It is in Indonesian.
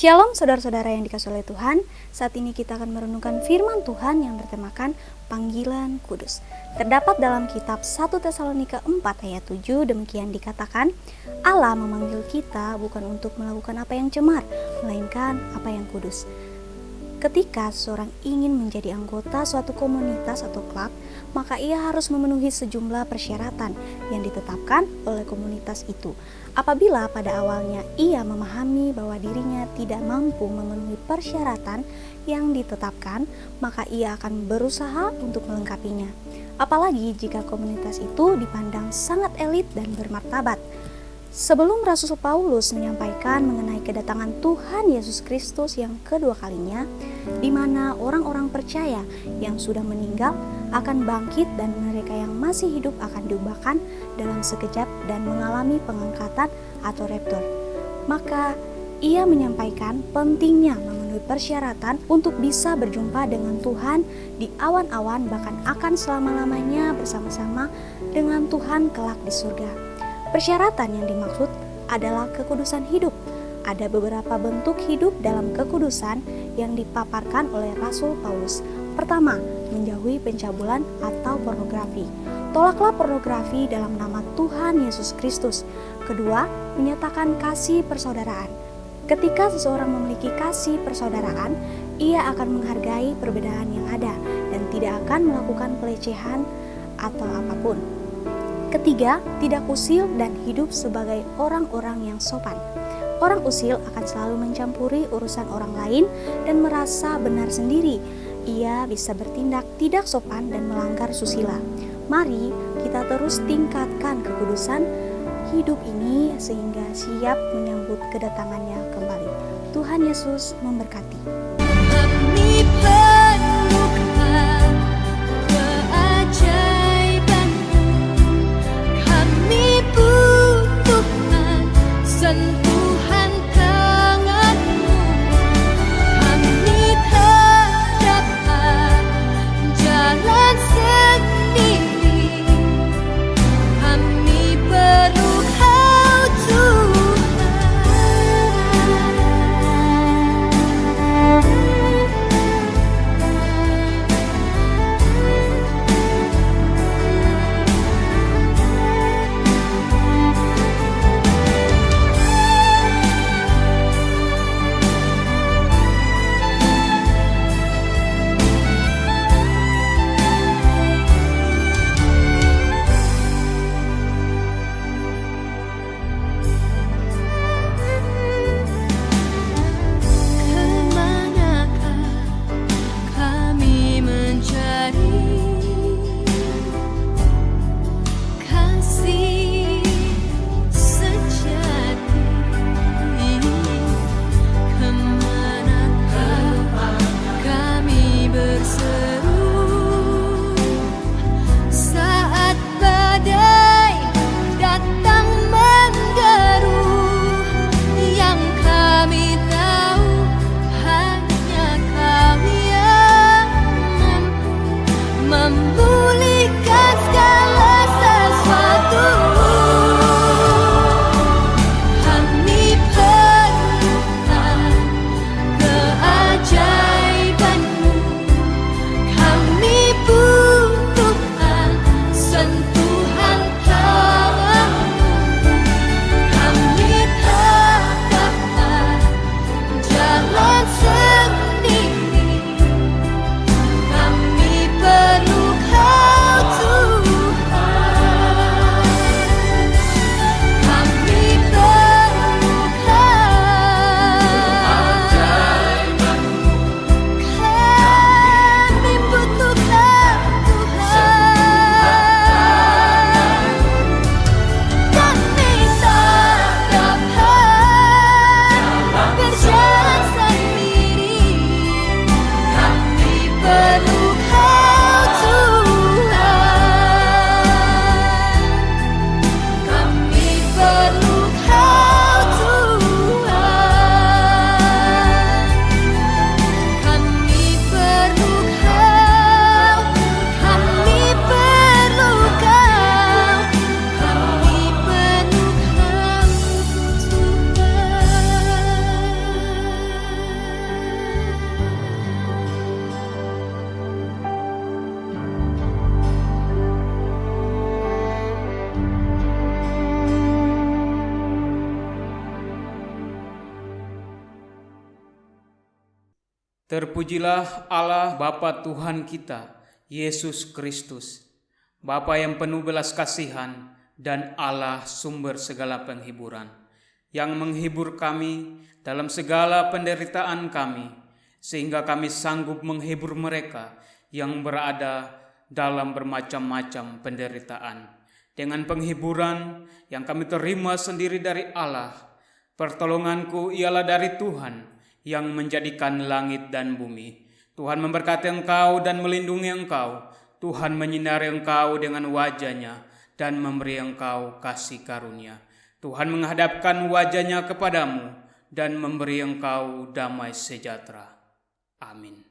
Shalom saudara-saudara yang dikasihi oleh Tuhan. Saat ini kita akan merenungkan firman Tuhan yang bertemakan panggilan kudus. Terdapat dalam kitab 1 Tesalonika 4 ayat 7, demikian dikatakan, Allah memanggil kita bukan untuk melakukan apa yang cemar, melainkan apa yang kudus. Ketika seseorang ingin menjadi anggota suatu komunitas atau klub, maka ia harus memenuhi sejumlah persyaratan yang ditetapkan oleh komunitas itu. Apabila pada awalnya ia memahami bahwa dirinya tidak mampu memenuhi persyaratan yang ditetapkan, maka ia akan berusaha untuk melengkapinya. Apalagi jika komunitas itu dipandang sangat elit dan bermartabat. Sebelum Rasul Paulus menyampaikan mengenai kedatangan Tuhan Yesus Kristus yang kedua kalinya, di mana orang-orang percaya yang sudah meninggal akan bangkit dan mereka yang masih hidup akan diubahkan dalam sekejap dan mengalami pengangkatan atau raptur. Maka ia menyampaikan pentingnya memenuhi persyaratan untuk bisa berjumpa dengan Tuhan di awan-awan, bahkan akan selama-lamanya bersama-sama dengan Tuhan kelak di surga. Persyaratan yang dimaksud adalah kekudusan hidup. Ada beberapa bentuk hidup dalam kekudusan yang dipaparkan oleh Rasul Paulus. Pertama, menjauhi pencabulan atau pornografi. Tolaklah pornografi dalam nama Tuhan Yesus Kristus. Kedua, menyatakan kasih persaudaraan. Ketika seseorang memiliki kasih persaudaraan, ia akan menghargai perbedaan yang ada dan tidak akan melakukan pelecehan atau apapun. Ketiga, tidak usil dan hidup sebagai orang-orang yang sopan. Orang usil akan selalu mencampuri urusan orang lain dan merasa benar sendiri. Ia bisa bertindak tidak sopan dan melanggar susila. Mari kita terus tingkatkan kekudusan hidup ini sehingga siap menyambut kedatangannya kembali. Tuhan Yesus memberkati. Terpujilah Allah Bapa Tuhan kita, Yesus Kristus, Bapa yang penuh belas kasihan dan Allah sumber segala penghiburan, yang menghibur kami dalam segala penderitaan kami, sehingga kami sanggup menghibur mereka yang berada dalam bermacam-macam penderitaan. Dengan penghiburan yang kami terima sendiri dari Allah, pertolonganku ialah dari Tuhan yang menjadikan langit dan bumi. Tuhan memberkati engkau dan melindungi engkau. Tuhan menyinari engkau dengan wajah-Nya dan memberi engkau kasih karunia. Tuhan menghadapkan wajah-Nya kepadamu dan memberi engkau damai sejahtera. Amin.